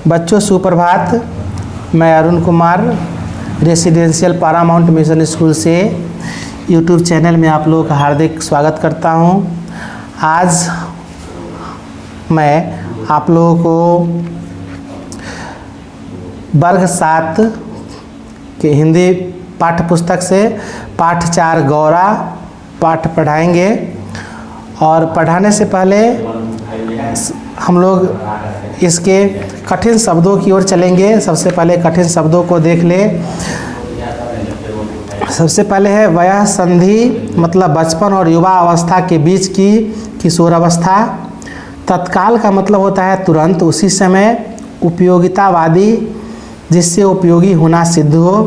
बच्चों सुप्रभात। मैं Arun Kumar residential Paramount mission school से यूट्यूब चैनल में आप लोगों का हार्दिक स्वागत करता हूं। आज मैं आप लोगों को वर्ग 7 के हिंदी पाठ्य पुस्तक से पाठ 4 गौरा पाठ पढ़ाएंगे। और पढ़ाने से पहले हम लोग इसके कठिन शब्दों की ओर चलेंगे। सबसे पहले कठिन शब्दों को देख ले। सबसे पहले है वयः संधि, मतलब बचपन और युवा अवस्था के बीच की किशोरावस्था। तत्काल का मतलब होता है तुरंत, उसी समय। उपयोगितावादी, जिससे उपयोगी होना सिद्ध हो।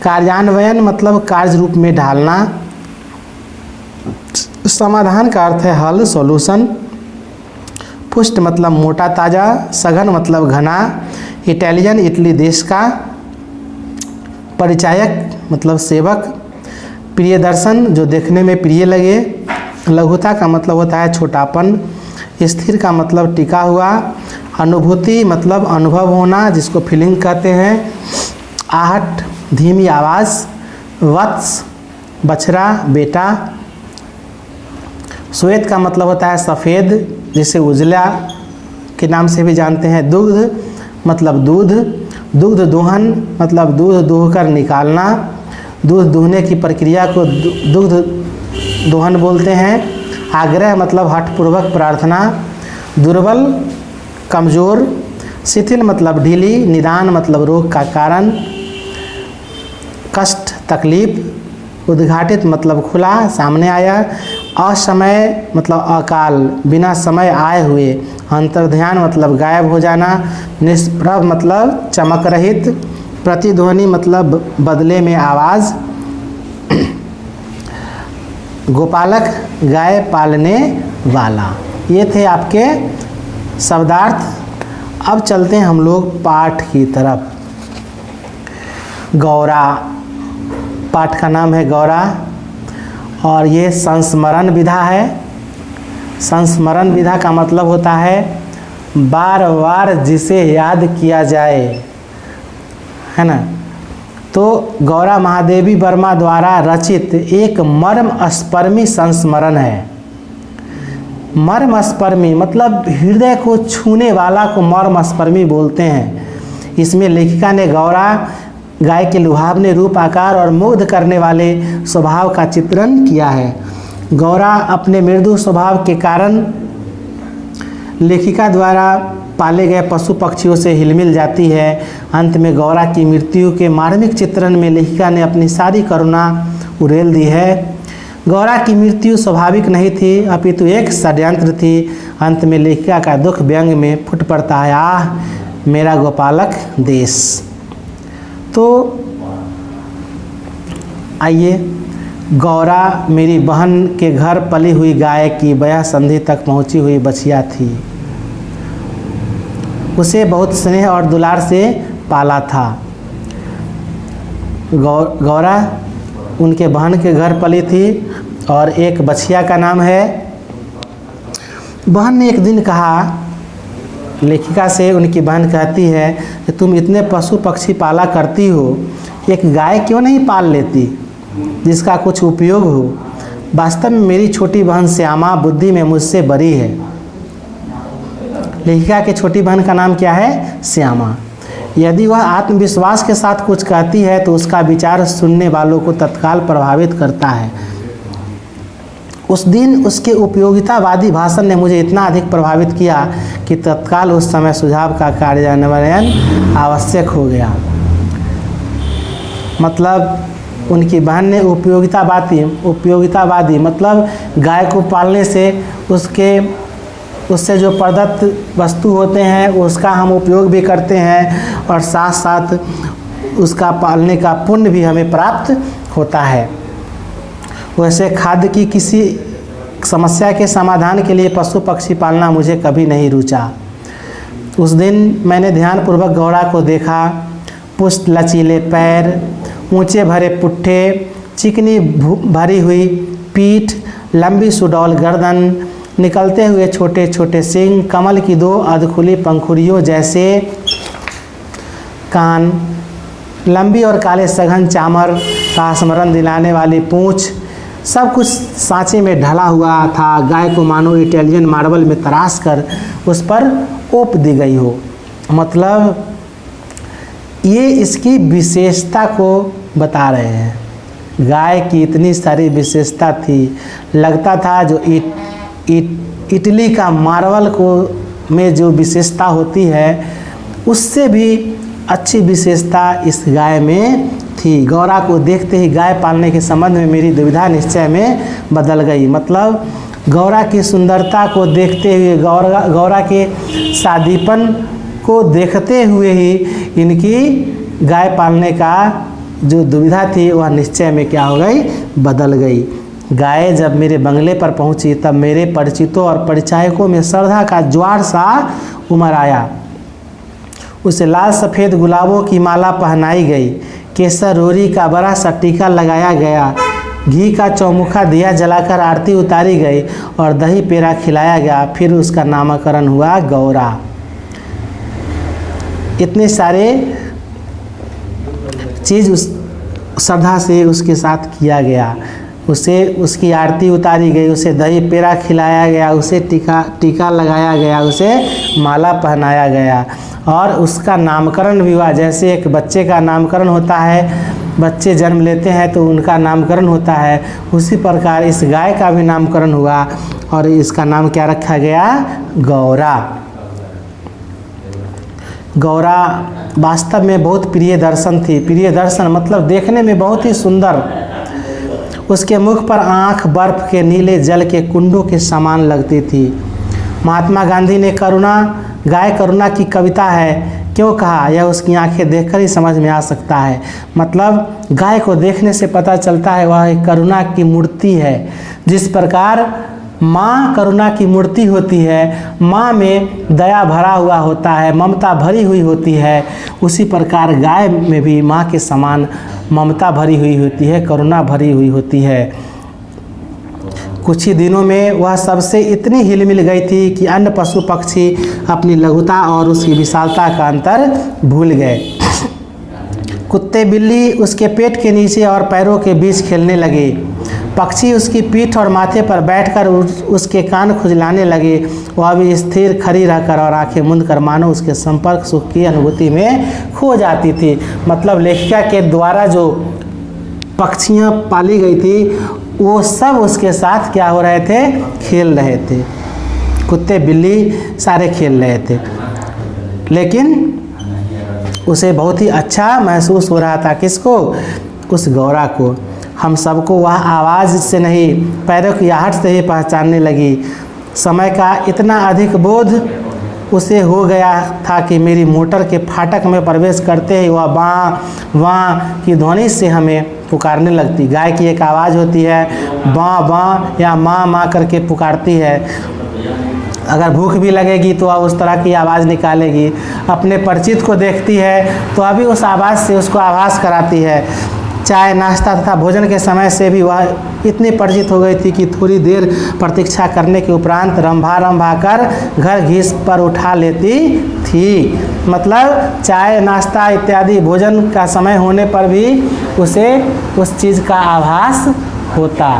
कार्यान्वयन मतलब कार्य रूप में ढालना। समाधान का अर्थ है हल, सॉल्यूशन। पुष्ट मतलब मोटा ताजा। सघन मतलब घना। इटालियन इटली देश का। परिचायक मतलब सेवक। प्रियदर्शन जो देखने में प्रिय लगे। लघुता का मतलब होता है छोटापन। स्थिर का मतलब टिका हुआ। अनुभूति मतलब अनुभव होना, जिसको फीलिंग कहते हैं। आहट धीमी आवाज़। वत्स बछड़ा बेटा। श्वेत का मतलब होता है सफ़ेद, जिसे उजला के नाम से भी जानते हैं। दुग्ध मतलब दूध। दुग्ध दोहन मतलब दूध दूहकर निकालना। दूध दूहने की प्रक्रिया को दुग्ध दोहन बोलते हैं। आग्रह मतलब हठपूर्वक प्रार्थना। दुर्बल कमज़ोर। शिथिल मतलब ढीली। निदान मतलब रोग का कारण। कष्ट तकलीफ। उद्घाटित मतलब खुला, सामने आया। असमय मतलब अकाल, बिना समय आए हुए। अंतर्ध्यान मतलब गायब हो जाना। निष्प्रभ मतलब चमक रहित। प्रतिध्वनि मतलब बदले में आवाज़। गोपालक गाय पालने वाला। ये थे आपके शब्दार्थ। अब चलते हैं हम लोग पाठ की तरफ। गौरा, पाठ का नाम है गौरा। और ये संस्मरण विधा है। संस्मरण विधा का मतलब होता है बार बार जिसे याद किया जाए, है ना। तो गौरा महादेवी वर्मा द्वारा रचित एक मर्मस्पर्मी संस्मरण है। मर्मस्पर्मी मतलब हृदय को छूने वाला को मर्मस्पर्मी बोलते हैं। इसमें लेखिका ने गौरा गाय के लुभावने रूप, आकार और मुग्ध करने वाले स्वभाव का चित्रण किया है। गौरा अपने मृदु स्वभाव के कारण लेखिका द्वारा पाले गए पशु पक्षियों से हिलमिल जाती है। अंत में गौरा की मृत्यु के मार्मिक चित्रण में लेखिका ने अपनी सारी करुणा उड़ेल दी है। गौरा की मृत्यु स्वाभाविक नहीं थी, अपितु एक षड्यंत्र थी। अंत में लेखिका का दुख व्यंग में फुट पड़ता है, आह मेरा गोपालक देश। तो आइए, गौरा मेरी बहन के घर पली हुई गाय की वयः संधि तक पहुंची हुई बछिया थी। उसे बहुत स्नेह और दुलार से पाला था। गौरा उनके बहन के घर पली थी और एक बछिया का नाम है। बहन ने एक दिन कहा, लेखिका से उनकी बहन कहती है कि तुम इतने पशु पक्षी पाला करती हो, एक गाय क्यों नहीं पाल लेती जिसका कुछ उपयोग हो। वास्तव में मेरी छोटी बहन श्यामा बुद्धि में मुझसे बड़ी है। लेखिका की छोटी बहन का नाम क्या है? श्यामा। यदि वह आत्मविश्वास के साथ कुछ कहती है तो उसका विचार सुनने वालों को तत्काल प्रभावित करता है। उस दिन उसके उपयोगितावादी भाषण ने मुझे इतना अधिक प्रभावित किया कि तत्काल उस समय सुझाव का कार्यान्वयन आवश्यक हो गया। मतलब उनकी बहन ने उपयोगितावादी मतलब गाय को पालने से उससे जो प्रदत्त वस्तु होते हैं उसका हम उपयोग भी करते हैं और साथ साथ उसका पालने का पुण्य भी हमें प्राप्त होता है। वैसे खाद्य की किसी समस्या के समाधान के लिए पशु पक्षी पालना मुझे कभी नहीं रुचा। उस दिन मैंने ध्यानपूर्वक गौरा को देखा। पुष्ट लचीले पैर, ऊंचे भरे पुट्ठे, चिकनी भरी हुई पीठ, लंबी सुडौल गर्दन, निकलते हुए छोटे छोटे सींग, कमल की दो अधखुली पंखुड़ियों जैसे कान, लंबी और काले सघन चामर का स्मरण दिलाने वाली पूँछ, सब कुछ सांचे में ढला हुआ था। गाय को मानो इटालियन मार्बल में तराश कर उस पर ओप दी गई हो। मतलब ये इसकी विशेषता को बता रहे हैं। गाय की इतनी सारी विशेषता थी, लगता था जो इटली का मार्बल को में जो विशेषता होती है उससे भी अच्छी विशेषता इस गाय में थी। गौरा को देखते ही गाय पालने के संबंध में मेरी दुविधा निश्चय में बदल गई। मतलब गौरा की सुंदरता को देखते हुए, गौरा के शादीपन को देखते हुए ही इनकी गाय पालने का जो दुविधा थी वह निश्चय में क्या हो गई, बदल गई। गाय जब मेरे बंगले पर पहुंची तब मेरे परिचितों और परिचायकों में श्रद्धा का ज्वार सा उमड़ आया। उसे लाल सफ़ेद गुलाबों की माला पहनाई गई, केसर रोरी का बड़ा सा टीका लगाया गया, घी का चौमुखा दिया जलाकर आरती उतारी गई और दही पेड़ा खिलाया गया। फिर उसका नामकरण हुआ गौरा। इतने सारे चीज़ उस श्रद्धा से उसके साथ किया गया। उसे उसकी आरती उतारी गई, उसे दही पेड़ा खिलाया गया, उसे टीका लगाया गया, उसे माला पहनाया गया और उसका नामकरण भी हुआ। जैसे एक बच्चे का नामकरण होता है, बच्चे जन्म लेते हैं तो उनका नामकरण होता है, उसी प्रकार इस गाय का भी नामकरण हुआ और इसका नाम क्या रखा गया, गौरा। गौरा वास्तव में बहुत प्रिय दर्शन थी। प्रिय दर्शन मतलब देखने में बहुत ही सुंदर। उसके मुख पर आँख बर्फ के नीले जल के कुंडों के समान लगती थी। महात्मा गांधी ने गाय करुणा की कविता है क्यों कहा, यह उसकी आंखें देखकर ही समझ में आ सकता है। मतलब गाय को देखने से पता चलता है वह एक करुणा की मूर्ति है। जिस प्रकार माँ करुणा की मूर्ति होती है, माँ में दया भरा हुआ होता है, ममता भरी हुई होती है, उसी प्रकार गाय में भी माँ के समान ममता भरी हुई होती है, करुणा भरी हुई होती है। कुछ ही दिनों में वह सबसे इतनी हिल मिल गई थी कि अन्य पशु पक्षी अपनी लघुता और उसकी विशालता का अंतर भूल गए। कुत्ते बिल्ली उसके पेट के नीचे और पैरों के बीच खेलने लगे। पक्षी उसकी पीठ और माथे पर बैठकर उसके कान खुजलाने लगे। वह भी स्थिर खड़ी रहकर और आंखें मूंद कर मानो उसके संपर्क सुख की अनुभूति में खो जाती थी। मतलब लेखिका के द्वारा जो पक्षियाँ पाली गई थी वो सब उसके साथ क्या हो रहे थे, खेल रहे थे। कुत्ते बिल्ली सारे खेल रहे थे, लेकिन उसे बहुत ही अच्छा महसूस हो रहा था। किसको, उस गौरा को। हम सबको वह आवाज़ से नहीं, पैरों की आहट से ही पहचानने लगी। समय का इतना अधिक बोध उसे हो गया था कि मेरी मोटर के फाटक में प्रवेश करते ही वह बाँ वाँ की ध्वनि से हमें पुकारने लगती। गाय की एक आवाज़ होती है, बाँ बाँ या माँ माँ करके पुकारती है। अगर भूख भी लगेगी तो वह उस तरह की आवाज़ निकालेगी। अपने परिचित को देखती है तो अभी उस आवाज़ से उसको आभास कराती है। चाय नाश्ता तथा भोजन के समय से भी वह इतनी परिचित हो गई थी कि थोड़ी देर प्रतीक्षा करने के उपरांत रंभा कर घर घीस पर उठा लेती थी। मतलब चाय नाश्ता इत्यादि भोजन का समय होने पर भी उसे उस चीज़ का आभास होता।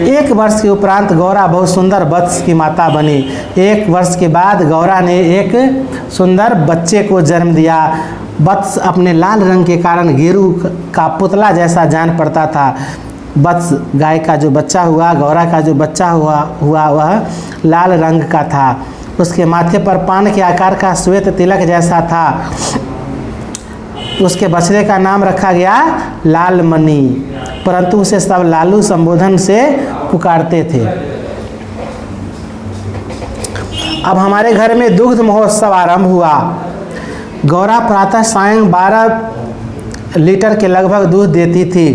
1 वर्ष के उपरांत गौरा बहुत सुंदर वत्स की माता बनी। 1 वर्ष के बाद गौरा ने एक सुंदर बच्चे को जन्म दिया। वत्स अपने लाल रंग के कारण गेरू का पुतला जैसा जान पड़ता था। वत्स गाय का जो बच्चा हुआ, गौरा का जो बच्चा हुआ वह लाल रंग का था। उसके माथे पर पान के आकार का श्वेत तिलक जैसा था। उसके बछड़े का नाम रखा गया लाल मणि, परंतु उसे सब लालू संबोधन से पुकारते थे। अब हमारे घर में दुग्ध महोत्सव आरंभ हुआ। गौरा प्रातः सायं 12 लीटर के लगभग दूध देती थी।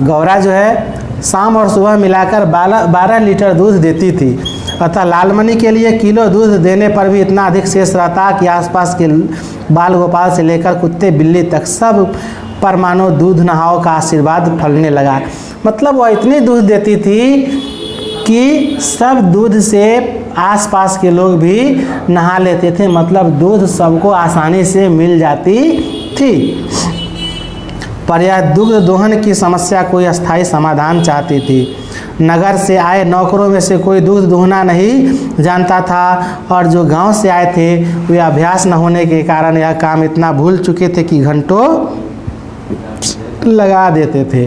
गौरा जो है शाम और सुबह मिलाकर 12 लीटर दूध देती थी। अतः लालमणि के लिए किलो दूध देने पर भी इतना अधिक शेष रहता कि आसपास के बाल गोपाल से लेकर कुत्ते बिल्ली तक सब पर मानो दूध नहाओ का आशीर्वाद फलने लगा। मतलब वह इतनी दूध देती थी कि सब दूध से आसपास के लोग भी नहा लेते थे, मतलब दूध सबको आसानी से मिल जाती थी। पर यह दुग्ध दोहन की समस्या कोई अस्थायी समाधान चाहती थी। नगर से आए नौकरों में से कोई दूध दोहना नहीं जानता था, और जो गांव से आए थे वे अभ्यास न होने के कारण यह काम इतना भूल चुके थे कि घंटों लगा देते थे।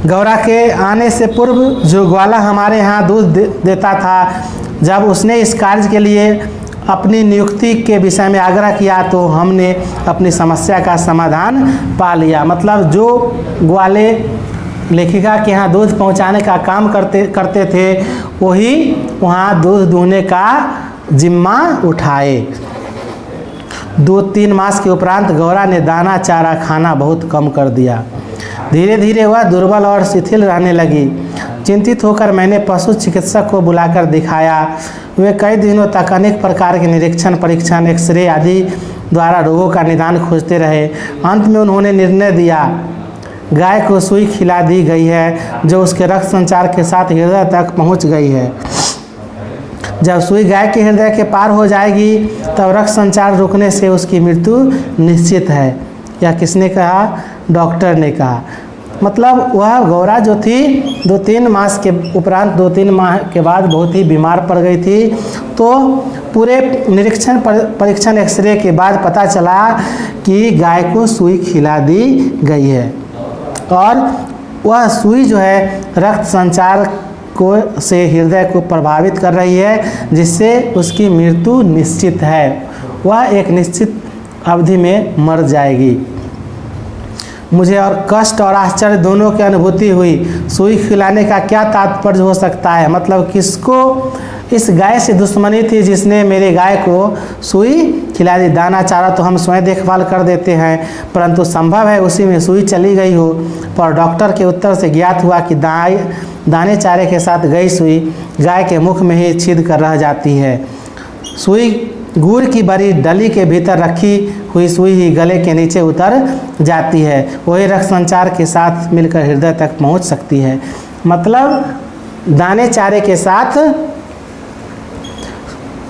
गौरा के आने से पूर्व जो ग्वाला हमारे यहाँ दूध देता था, जब उसने इस कार्य के लिए अपनी नियुक्ति के विषय में आग्रह किया तो हमने अपनी समस्या का समाधान पा लिया। मतलब जो ग्वाले लेखिका के यहाँ दूध पहुँचाने का काम करते थे, वही वहाँ दूध दूहने का जिम्मा उठाए। 2-3 मास के उपरांत गौरा ने दाना चारा खाना बहुत कम कर दिया। धीरे धीरे वह दुर्बल और शिथिल रहने लगी। चिंतित होकर मैंने पशु चिकित्सक को बुलाकर दिखाया। वे कई दिनों तक अनेक प्रकार के निरीक्षण, परीक्षण, एक्सरे आदि द्वारा रोगों का निदान खोजते रहे। अंत में उन्होंने निर्णय दिया, गाय को सुई खिला दी गई है जो उसके रक्त संचार के साथ हृदय तक पहुंच गई है। जब सुई गाय के हृदय के पार हो जाएगी तब रक्त संचार रुकने से उसकी मृत्यु निश्चित है। यह किसने कहा? डॉक्टर ने कहा। मतलब वह गौरा जो थी 2-3 मास के उपरांत 2-3 माह के बाद बहुत ही बीमार पड़ गई थी। तो पूरे निरीक्षण, परीक्षण, एक्सरे के बाद पता चला कि गाय को सुई खिला दी गई है, और वह सुई जो है रक्त संचार को से हृदय को प्रभावित कर रही है, जिससे उसकी मृत्यु निश्चित है। वह एक निश्चित अवधि में मर जाएगी। मुझे और कष्ट और आश्चर्य दोनों की अनुभूति हुई। सुई खिलाने का क्या तात्पर्य हो सकता है? मतलब किसको इस गाय से दुश्मनी थी जिसने मेरे गाय को सुई खिला दी? दाना चारा तो हम स्वयं देखभाल कर देते हैं, परंतु संभव है उसी में सुई चली गई हो। पर डॉक्टर के उत्तर से ज्ञात हुआ कि दाने चारे के साथ गई सुई गाय के मुख में ही छिद कर रह जाती है। सुई गुड़ की बड़ी डली के भीतर रखी हुई सुई ही गले के नीचे उतर जाती है, वही रक्त संचार के साथ मिलकर हृदय तक पहुंच सकती है। मतलब दाने चारे के साथ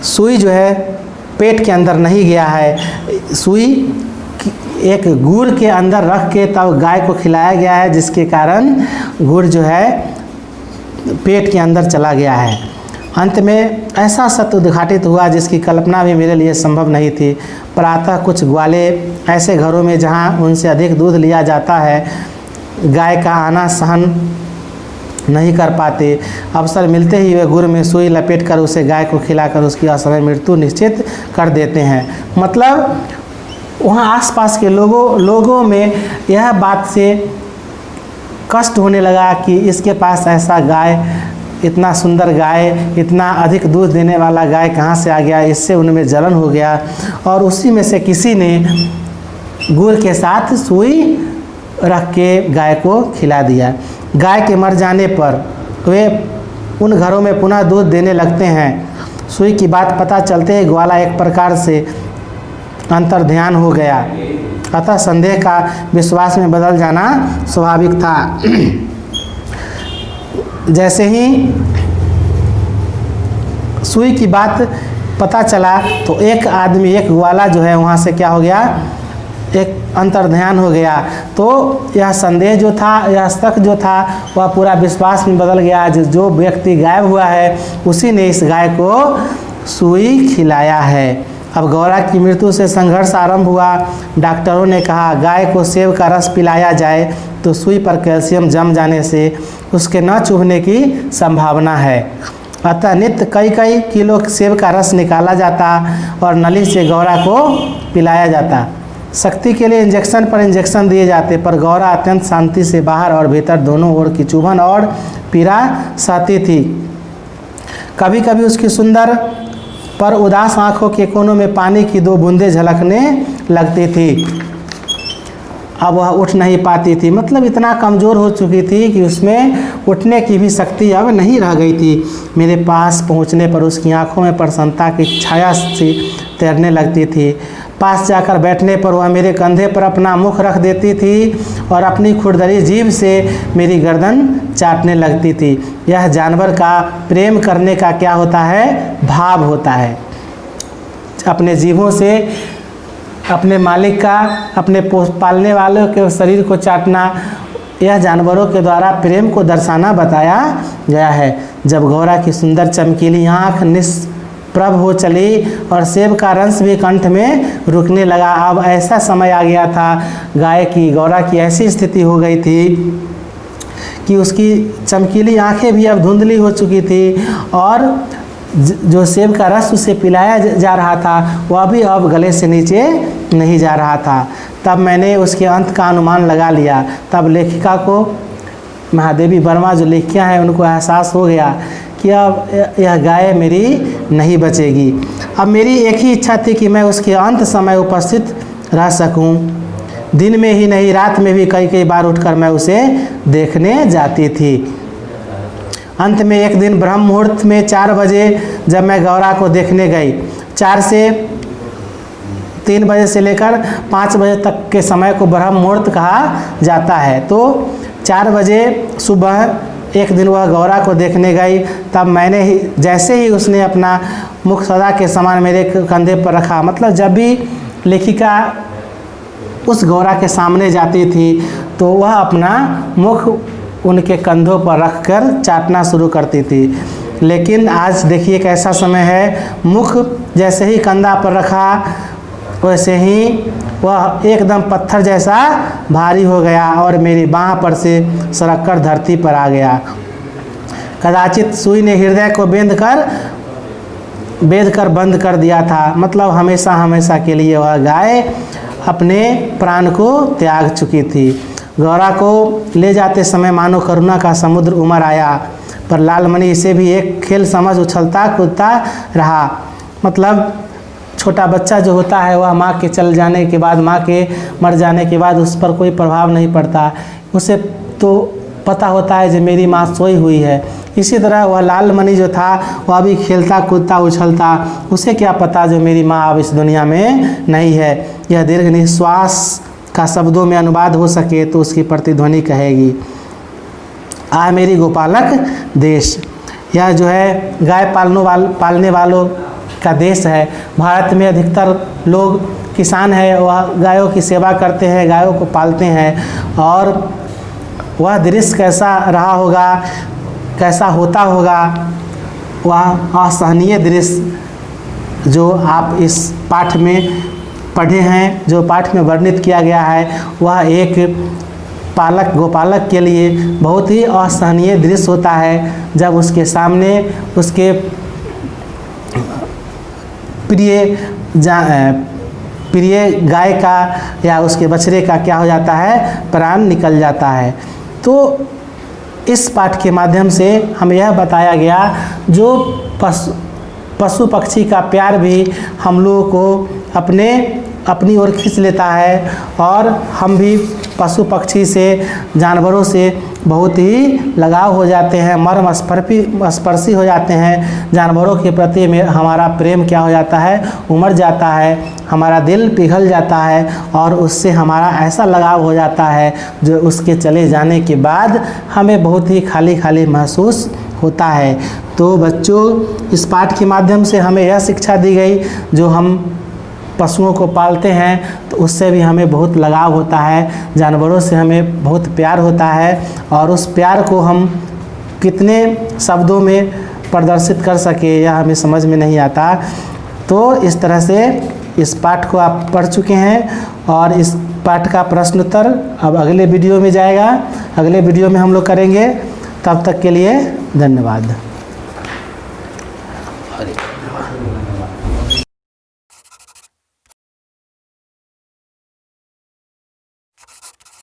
सुई जो है पेट के अंदर नहीं गया है, सुई एक गुड़ के अंदर रख के तब गाय को खिलाया गया है, जिसके कारण गुड़ जो है पेट के अंदर चला गया है। अंत में ऐसा सत्य उद्घाटित हुआ जिसकी कल्पना भी मेरे लिए संभव नहीं थी। प्रातः कुछ ग्वाले ऐसे घरों में जहां उनसे अधिक दूध लिया जाता है, गाय का आना सहन नहीं कर पाते, अवसर मिलते ही वे गुड़ में सुई लपेटकर उसे गाय को खिलाकर उसकी असमय मृत्यु निश्चित कर देते हैं। मतलब वहाँ आसपास के लोगों में यह बात से कष्ट होने लगा कि इसके पास ऐसा गाय, इतना सुंदर गाय, इतना अधिक दूध देने वाला गाय कहाँ से आ गया। इससे उनमें जलन हो गया और उसी में से किसी ने गुड़ के साथ सुई रख के गाय को खिला दिया। गाय के मर जाने पर वे उन घरों में पुनः दूध देने लगते हैं। सुई की बात पता चलते ही ग्वाला एक प्रकार से अंतर्ध्यान हो गया, अतः संदेह का विश्वास में बदल जाना स्वाभाविक था। जैसे ही सुई की बात पता चला तो एक आदमी, एक ग्वाला जो है वहाँ से क्या हो गया, एक अंतर्ध्यान हो गया। तो यह संदेह जो था, यह शक जो था, वह पूरा विश्वास में बदल गया। जो व्यक्ति गायब हुआ है उसी ने इस गाय को सुई खिलाया है। अब गौरा की मृत्यु से संघर्ष आरंभ हुआ। डॉक्टरों ने कहा गाय को सेब का रस पिलाया जाए तो सुई पर कैल्शियम जम जाने से उसके न चुभने की संभावना है। अतः नित्य कई किलो सेब का रस निकाला जाता और नली से गौरा को पिलाया जाता। शक्ति के लिए इंजेक्शन पर इंजेक्शन दिए जाते, पर गौरा अत्यंत शांति से बाहर और भीतर दोनों ओर की चुभन और पीड़ा सहती थी। कभी कभी उसकी सुंदर पर उदास आंखों के कोनों में पानी की 2 बूंदें झलकने लगती थी। अब वह उठ नहीं पाती थी, मतलब इतना कमज़ोर हो चुकी थी कि उसमें उठने की भी शक्ति अब नहीं रह गई थी। मेरे पास पहुंचने पर उसकी आंखों में प्रसन्नता की छाया सी तैरने लगती थी। पास जाकर बैठने पर वह मेरे कंधे पर अपना मुख रख देती थी और अपनी खुरदरी जीभ से मेरी गर्दन चाटने लगती थी। यह जानवर का प्रेम करने का क्या होता है? भाव होता है। अपने जीभों से अपने मालिक का, अपने पालने वालों के शरीर को चाटना, यह जानवरों के द्वारा प्रेम को दर्शाना बताया गया है। जब गौरा की सुंदर चमकीली आँख निष्प्रभ हो चली और सेब का रस भी कंठ में रुकने लगा। अब ऐसा समय आ गया था, गौरा की ऐसी स्थिति हो गई थी कि उसकी चमकीली आँखें भी अब धुंधली हो चुकी थी और जो सेब का रस उसे पिलाया जा रहा था वह भी अब गले से नीचे नहीं जा रहा था। तब मैंने उसके अंत का अनुमान लगा लिया। तब लेखिका को, महादेवी वर्मा जो लेखिका हैं, उनको एहसास हो गया कि अब यह गाय मेरी नहीं बचेगी। अब मेरी एक ही इच्छा थी कि मैं उसके अंत समय उपस्थित रह सकूं। दिन में ही नहीं, रात में भी कई बार उठकर मैं उसे देखने जाती थी। अंत में एक दिन ब्रह्म मुहूर्त में 4 बजे जब मैं गौरा को देखने गई, 4 से 3 बजे से लेकर 5 बजे तक के समय को ब्रह्म मुहूर्त कहा जाता है। तो 4 बजे सुबह एक दिन वह गौरा को देखने गई। तब मैंने ही, जैसे ही उसने अपना मुख सदा के समान मेरे कंधे पर रखा, मतलब जब भी लेखिका उस गौरा के सामने जाती थी तो वह अपना मुख उनके कंधों पर रखकर चाटना शुरू करती थी। लेकिन आज देखिए कैसा समय है, मुख जैसे ही कंधा पर रखा वैसे ही वह एकदम पत्थर जैसा भारी हो गया और मेरी बाँह पर से सरक कर धरती पर आ गया। कदाचित सुई ने हृदय को बेध कर बंद कर दिया था, मतलब हमेशा हमेशा के लिए वह गाय अपने प्राण को त्याग चुकी थी। गौरा को ले जाते समय मानो करुणा का समुद्र उमड़ आया, पर लालमणि इसे भी एक खेल समझ उछलता कूदता रहा। मतलब छोटा बच्चा जो होता है वह माँ के चल जाने के बाद, माँ के मर जाने के बाद उस पर कोई प्रभाव नहीं पड़ता, उसे तो पता होता है जो मेरी माँ सोई हुई है। इसी तरह वह लालमणि जो था वह भी खेलता कूदता उछलता, उसे क्या पता जो मेरी माँ अब इस दुनिया में नहीं है। यह दीर्घ निश्वास का शब्दों में अनुवाद हो सके तो उसकी प्रतिध्वनि कहेगी, आ मेरी गोपालक देश। यह जो है गाय पालने वालों का देश है। भारत में अधिकतर लोग किसान हैं, वह गायों की सेवा करते हैं, गायों को पालते हैं। और वह दृश्य कैसा रहा होगा, कैसा होता होगा, वह असहनीय दृश्य जो आप इस पाठ में पढ़े हैं, जो पाठ में वर्णित किया गया है, वह एक गोपालक के लिए बहुत ही असहनीय दृश्य होता है जब उसके सामने उसके प्रिय गाय का या उसके बछड़े का क्या हो जाता है, प्राण निकल जाता है। तो इस पाठ के माध्यम से हमें यह बताया गया जो पशु पक्षी का प्यार भी हम लोगों को अपनी ओर खींच लेता है और हम भी पशु पक्षी से, जानवरों से बहुत ही लगाव हो जाते हैं, मर्म स्पर्शी हो जाते हैं। जानवरों के प्रति हमारा प्रेम क्या हो जाता है, उमड़ जाता है, हमारा दिल पिघल जाता है और उससे हमारा ऐसा लगाव हो जाता है जो उसके चले जाने के बाद हमें बहुत ही खाली खाली महसूस होता है। तो बच्चों, इस पाठ के माध्यम से हमें यह शिक्षा दी गई, जो हम पशुओं को पालते हैं तो उससे भी हमें बहुत लगाव होता है, जानवरों से हमें बहुत प्यार होता है और उस प्यार को हम कितने शब्दों में प्रदर्शित कर सके यह हमें समझ में नहीं आता। तो इस तरह से इस पाठ को आप पढ़ चुके हैं और इस पाठ का प्रश्न उत्तर अब अगले वीडियो में जाएगा, अगले वीडियो में हम लोग करेंगे। तब तक के लिए धन्यवाद।